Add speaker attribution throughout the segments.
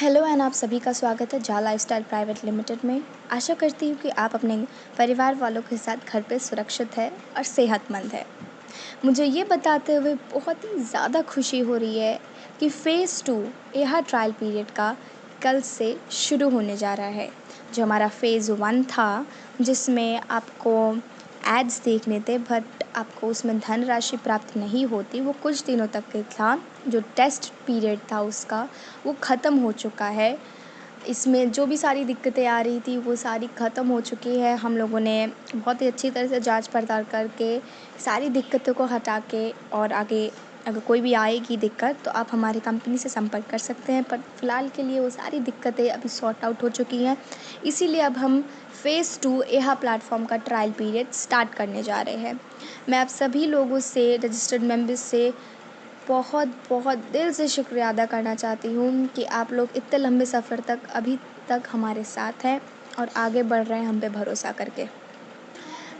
Speaker 1: Hello and आप सभी का स्वागत है जा लाइफस्टाइल प्राइवेट लिमिटेड में। आशा करती हूँ कि आप अपने परिवार वालों के साथ घर पे सुरक्षित है और सेहतमंद है। मुझे ये बताते हुए बहुत ही ज़्यादा खुशी हो रही है कि फ़ेज़ 2 यह ट्रायल पीरियड का कल से शुरू होने जा रहा है। जो हमारा फ़ेज़ 1 था, जिसमें आपको एड्स देखने थे बट आपको उसमें धनराशि प्राप्त नहीं होती, वो कुछ दिनों तक के था। जो टेस्ट पीरियड था उसका, वो ख़त्म हो चुका है। इसमें जो भी सारी दिक्कतें आ रही थी वो सारी ख़त्म हो चुकी है। हम लोगों ने बहुत ही अच्छी तरह से जांच पड़ताल करके सारी दिक्कतों को हटा के और आगे अगर कोई भी आएगी दिक्कत तो आप हमारी कंपनी से संपर्क कर सकते हैं। पर फ़िलहाल के लिए वो सारी दिक्कतें अभी सॉर्ट आउट हो चुकी हैं। इसीलिए अब हम फ़ेज़ 2 यह प्लेटफॉर्म का ट्रायल पीरियड स्टार्ट करने जा रहे हैं। मैं आप सभी लोगों से, रजिस्टर्ड मेंबर्स से बहुत बहुत दिल से शुक्रिया अदा करना चाहती हूँ कि आप लोग इतने लंबे सफ़र तक अभी तक हमारे साथ हैं और आगे बढ़ रहे हैं हम पे भरोसा करके।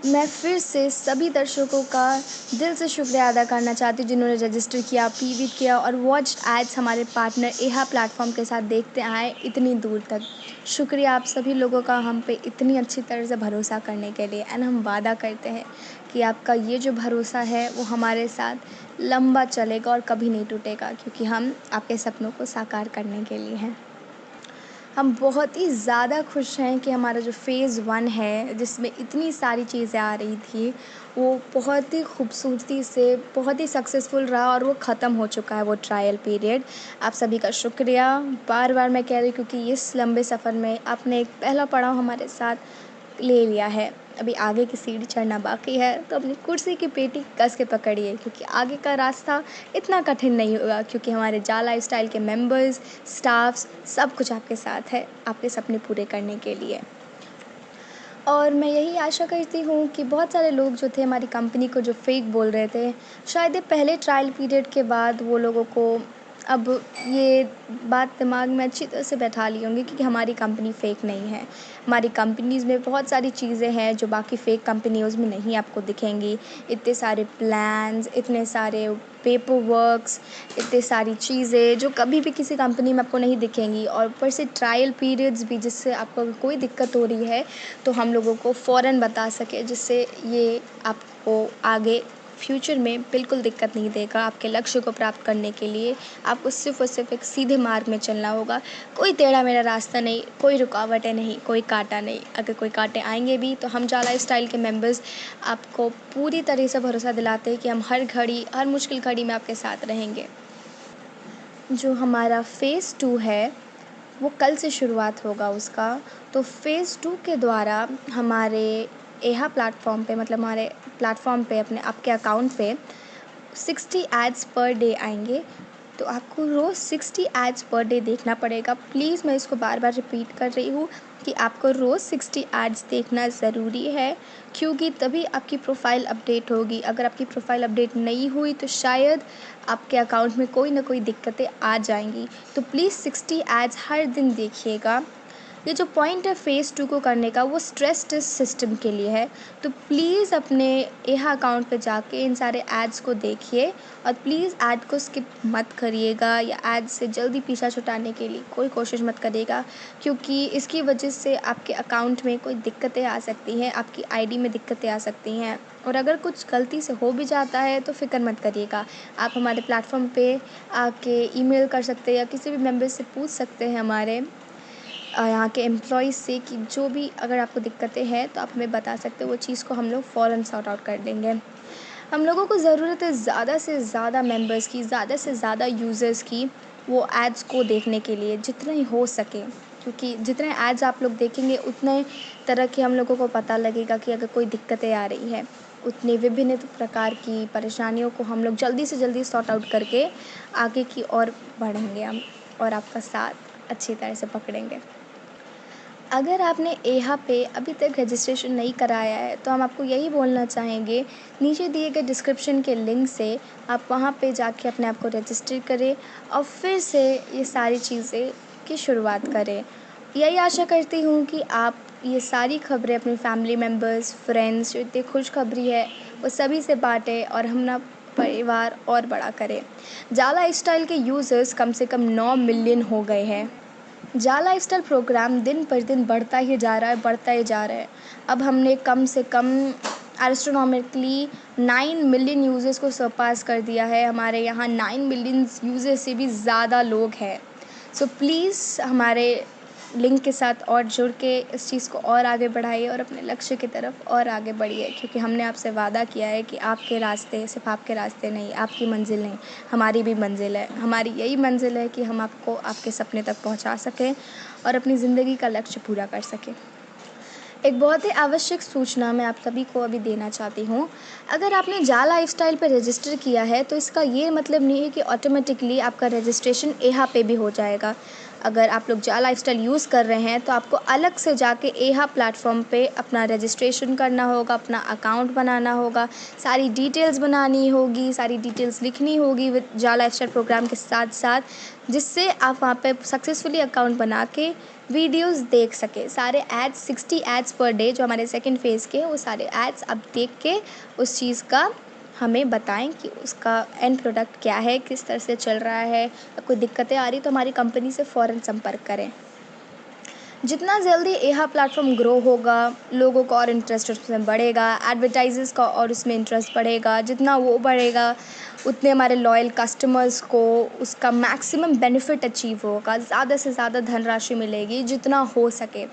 Speaker 1: मैं फिर से सभी दर्शकों का दिल से शुक्रिया अदा करना चाहती हूँ जिन्होंने रजिस्टर किया, प्रीविड किया और वॉच्ड एड्स हमारे पार्टनर एहा प्लेटफॉर्म के साथ देखते आए इतनी दूर तक। शुक्रिया आप सभी लोगों का हम पे इतनी अच्छी तरह से भरोसा करने के लिए। एंड हम वादा करते हैं कि आपका ये जो भरोसा है वो हमारे साथ लंबा चलेगा और कभी नहीं टूटेगा, क्योंकि हम आपके सपनों को साकार करने के लिए हैं। हम बहुत ही ज़्यादा खुश हैं कि हमारा जो फ़ेज़ 1 है, जिसमें इतनी सारी चीज़ें आ रही थी, वो बहुत ही खूबसूरती से बहुत ही सक्सेसफुल रहा और वो ख़त्म हो चुका है वो ट्रायल पीरियड। आप सभी का शुक्रिया। बार-बार मैं कह रही हूँ क्योंकि इस लंबे सफ़र में आपने एक पहला पड़ाव हमारे साथ ले लिया है। अभी आगे की सीढ़ी चढ़ना बाकी है, तो अपनी कुर्सी की पेटी कस के पकड़िए, क्योंकि आगे का रास्ता इतना कठिन नहीं होगा, क्योंकि हमारे जा लाइफस्टाइल के मेंबर्स, स्टाफ्स सब कुछ आपके साथ है, आपके सपने पूरे करने के लिए। और मैं यही आशा करती हूँ कि बहुत सारे लोग जो थे हमारी कंपनी को जो फेक बोल रहे थे, शायद ये पहले ट्रायल पीरियड के बाद वो लोगों को अब ये बात दिमाग में अच्छी तरह से बैठा ली होंगी कि हमारी कंपनी फ़ेक नहीं है। हमारी कंपनीज़ में बहुत सारी चीज़ें हैं जो बाकी फ़ेक कंपनियोज़ में नहीं आपको दिखेंगी। इतने सारे प्लान्स, इतने सारे पेपर वर्क्स, इतनी सारी चीज़ें जो कभी भी किसी कंपनी में आपको नहीं दिखेंगी, और ऊपर से ट्रायल पीरियड्स भी, जिससे आपको अगर कोई दिक्कत हो रही है तो हम लोगों को फ़ौरन बता सकें, जिससे ये आपको आगे फ्यूचर में बिल्कुल दिक्कत नहीं देगा। आपके लक्ष्य को प्राप्त करने के लिए आपको सिर्फ़ और सिर्फ़ एक सीधे मार्ग में चलना होगा। कोई टेढ़ा-मेढ़ा रास्ता नहीं, कोई रुकावटें नहीं, कोई काँटा नहीं। अगर कोई काँटे आएँगे भी तो हम जा लाइफ़स्टाइल के मेंबर्स आपको पूरी तरह से भरोसा दिलाते हैं कि हम हर घड़ी, हर मुश्किल घड़ी में आपके साथ रहेंगे। जो हमारा फ़ेज़ 2 है, वो कल से शुरुआत होगा उसका। तो फ़ेज़ 2 के द्वारा हमारे एहा प्लेटफ़ॉर्म पे, मतलब हमारे प्लेटफ़ॉर्म पे, अपने आपके अकाउंट पे 60 एड्स पर डे आएँगे। तो आपको रोज़ 60 एड्स पर डे देखना पड़ेगा। प्लीज़, मैं इसको बार-बार रिपीट कर रही हूँ कि आपको रोज़ 60 एड्स देखना ज़रूरी है, क्योंकि तभी आपकी प्रोफ़ाइल अपडेट होगी। अगर आपकी प्रोफ़ाइल अपडेट नहीं हुई तो शायद आपके अकाउंट में कोई ना कोई दिक्कतें आ जाएँगी। तो प्लीज़ 60 एड्स हर दिन देखिएगा। ये जो पॉइंट है फ़ेज़ 2 को करने का, वो स्ट्रेस टेस्ट सिस्टम के लिए है। तो प्लीज़ अपने एहा अकाउंट पे जाके इन सारे एड्स को देखिए और प्लीज़ ऐड को स्किप मत करिएगा, या ऐड से जल्दी पीछा छुटाने के लिए कोई कोशिश मत करिएगा, क्योंकि इसकी वजह से आपके अकाउंट में कोई दिक्कतें आ सकती हैं, आपकी आईडी में दिक्कतें आ सकती हैं। और अगर कुछ गलती से हो भी जाता है तो फ़िक्र मत करिएगा। आप हमारे प्लेटफ़ॉर्म पे आके ईमेल कर सकते हैं या किसी भी मेंबर से पूछ सकते हैं हमारे यहाँ के एम्प्लॉइज़ से, कि जो भी अगर आपको दिक्कतें हैं तो आप हमें बता सकते हो, वो चीज़ को हम लोग फ़ौरन सॉर्ट आउट कर देंगे। हम लोगों को ज़रूरत है ज़्यादा से ज़्यादा मेंबर्स की, ज़्यादा से ज़्यादा यूज़र्स की, वो एड्स को देखने के लिए जितने हो सके, क्योंकि जितने एड्स आप लोग देखेंगे उतने तरह के हम लोगों को पता लगेगा कि अगर कोई दिक्कतें आ रही हैं, उतनी विभिन्न प्रकार की परेशानियों को हम लोग जल्दी से जल्दी सॉर्ट आउट करके आगे की ओर बढ़ेंगे हम, और आपका साथ अच्छी तरह से पकड़ेंगे। अगर आपने एहा पे अभी तक रजिस्ट्रेशन नहीं कराया है तो हम आपको यही बोलना चाहेंगे, नीचे दिए गए डिस्क्रिप्शन के लिंक से आप वहाँ पे जाके अपने आप को रजिस्टर करें और फिर से ये सारी चीज़ें की शुरुआत करें। यही आशा करती हूँ कि आप ये सारी खबरें अपनी फैमिली मेम्बर्स, फ्रेंड्स, जो इतनी खुशखबरी है वो सभी से बाँटें और हम ना परिवार और बड़ा करें। जाला लाइफ़स्टाइल के यूज़र्स कम से कम 9 मिलियन हो गए हैं। जा लाइफ़स्टाइल प्रोग्राम दिन पर दिन बढ़ता ही जा रहा है, बढ़ता ही जा रहा है। अब हमने कम से कम एस्ट्रोनॉमिकली 9 मिलियन यूज़र्स को सरपास कर दिया है। हमारे यहाँ 9 मिलियन यूज़र्स से भी ज़्यादा लोग हैं। सो प्लीज़ हमारे लिंक के साथ और जुड़ के इस चीज़ को और आगे बढ़ाइए और अपने लक्ष्य की तरफ और आगे बढ़िए, क्योंकि हमने आपसे वादा किया है कि आपके रास्ते सिर्फ़ आपके रास्ते नहीं, आपकी मंज़िल नहीं, हमारी भी मंज़िल है। हमारी यही मंज़िल है कि हम आपको आपके सपने तक पहुंचा सकें और अपनी ज़िंदगी का लक्ष्य पूरा कर सकें। एक बहुत ही आवश्यक सूचना मैं आप सभी को अभी देना चाहती हूँ। अगर आपने जा लाइफ़स्टाइल पे रजिस्टर किया है तो इसका ये मतलब नहीं है कि ऑटोमेटिकली आपका रजिस्ट्रेशन एहा पे भी हो जाएगा। अगर आप लोग जा लाइफ़स्टाइल यूज़ कर रहे हैं तो आपको अलग से जाके एहा प्लेटफ़ॉर्म पे अपना रजिस्ट्रेशन करना होगा, अपना अकाउंट बनाना होगा, सारी डिटेल्स बनानी होगी, सारी डिटेल्स लिखनी होगी विद जा लाइफ़स्टाइल प्रोग्राम के साथ-साथ, जिससे आप वहाँ पे सक्सेसफुली अकाउंट बना के वीडियोस देख सके। सारे एड्स 60 एड्स पर डे जो हमारे सेकंड फेज़ के हैं, वो सारे एड्स आप देख के उस चीज़ का हमें बताएं कि उसका एंड प्रोडक्ट क्या है, किस तरह से चल रहा है। कोई दिक्कतें आ रही तो हमारी कंपनी से फ़ौरन संपर्क करें। जितना जल्दी एहा प्लेटफ़ॉर्म ग्रो होगा, लोगों का और इंटरेस्ट उसमें बढ़ेगा, एडवर्टाइज़र्स का और उसमें इंटरेस्ट बढ़ेगा। जितना वो बढ़ेगा, उतने हमारे लॉयल कस्टमर्स को उसका मैक्सिमम बेनिफिट अचीव होगा, ज़्यादा से ज़्यादा धनराशि मिलेगी जितना हो सके।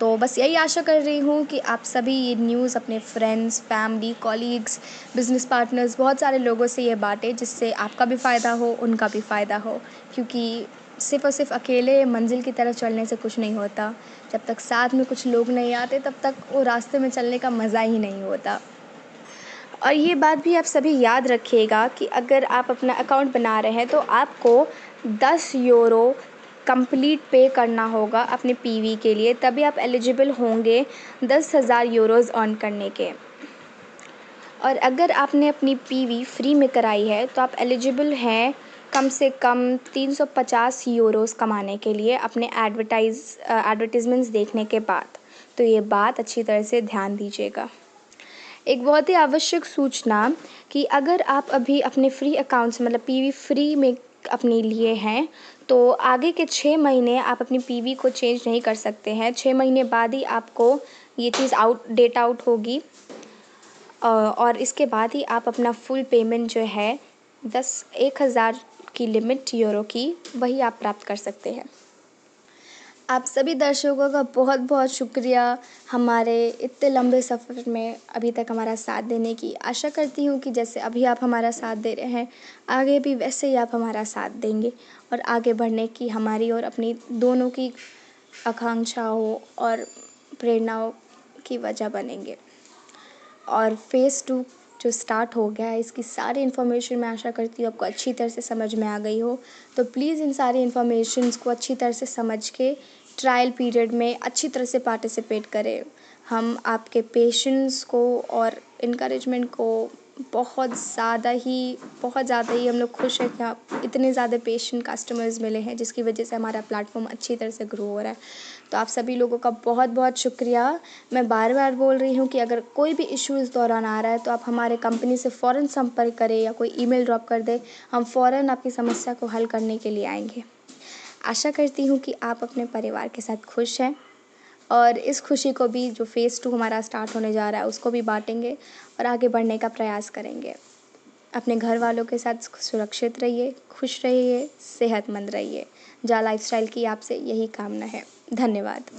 Speaker 1: तो बस यही आशा कर रही हूँ कि आप सभी ये न्यूज़ अपने friends, family, colleagues, business partners, बहुत सारे लोगों से ये बाँटें, जिससे आपका भी फ़ायदा हो, उनका भी फ़ायदा हो। क्योंकि सिर्फ़ और सिर्फ़ अकेले मंज़िल की तरफ चलने से कुछ नहीं होता। जब तक साथ में कुछ लोग नहीं आते तब तक वो रास्ते में चलने का मज़ा ही नहीं होता। और ये बात भी आप सभी याद रखिएगा कि अगर आप अपना अकाउंट बना रहे हैं तो आपको 10 यूरो कंप्लीट पे करना होगा अपने पीवी के लिए, तभी आप एलिजिबल होंगे 10,000 यूरोज़ अर्न करने के। और अगर आपने अपनी पीवी फ्री में कराई है तो आप एलिजिबल हैं कम से कम 350 यूरोज़ कमाने के लिए अपने एडवर्टाइज़मेंट्स देखने के बाद। तो ये बात अच्छी तरह से ध्यान दीजिएगा। एक बहुत ही आवश्यक सूचना कि अगर आप अभी अपने फ्री अकाउंट से मतलब पीवी फ्री में अपने लिए हैं, तो आगे के 6 महीने आप अपनी पीवी को चेंज नहीं कर सकते हैं। 6 महीने बाद ही आपको ये चीज़ डेट आउट होगी। और इसके बाद ही आप अपना फुल पेमेंट जो है 1,000 की लिमिट यूरो की, वही आप प्राप्त कर सकते हैं। आप सभी दर्शकों का बहुत बहुत शुक्रिया हमारे इतने लंबे सफ़र में अभी तक हमारा साथ देने की। आशा करती हूँ कि जैसे अभी आप हमारा साथ दे रहे हैं, आगे भी वैसे ही आप हमारा साथ देंगे और आगे बढ़ने की हमारी और अपनी दोनों की आकांक्षाओं और प्रेरणाओं की वजह बनेंगे। और फ़ेज़ 2 जो स्टार्ट हो गया है, इसकी सारी इन्फॉर्मेशन मैं आशा करती हूँ आपको अच्छी तरह से समझ में आ गई हो। तो प्लीज़ इन सारी इन्फॉर्मेशंस को अच्छी तरह से समझ के ट्रायल पीरियड में अच्छी तरह से पार्टिसिपेट करें। हम आपके पेशेंस को और इनकरेजमेंट को बहुत ज़्यादा ही हम लोग खुश हैं कि आप इतने ज़्यादा पेशेंट कस्टमर्स मिले हैं, जिसकी वजह से हमारा प्लेटफ़ॉर्म अच्छी तरह से ग्रो हो रहा है। तो आप सभी लोगों का बहुत बहुत शुक्रिया। मैं बार-बार बोल रही हूँ कि अगर कोई भी इश्यू इस दौरान आ रहा है तो आप हमारे कंपनी से फ़ौरन संपर्क करें या कोई ईमेल ड्रॉप कर दें। हम फ़ौरन आपकी समस्या को हल करने के लिए आएँगे। आशा करती हूँ कि आप अपने परिवार के साथ खुश हैं और इस खुशी को भी जो फ़ेज़ 2 हमारा स्टार्ट होने जा रहा है उसको भी बाँटेंगे और आगे बढ़ने का प्रयास करेंगे। अपने घर वालों के साथ सुरक्षित रहिए, खुश रहिए, सेहतमंद रहिए। जा लाइफ़स्टाइल की आपसे यही कामना है। धन्यवाद।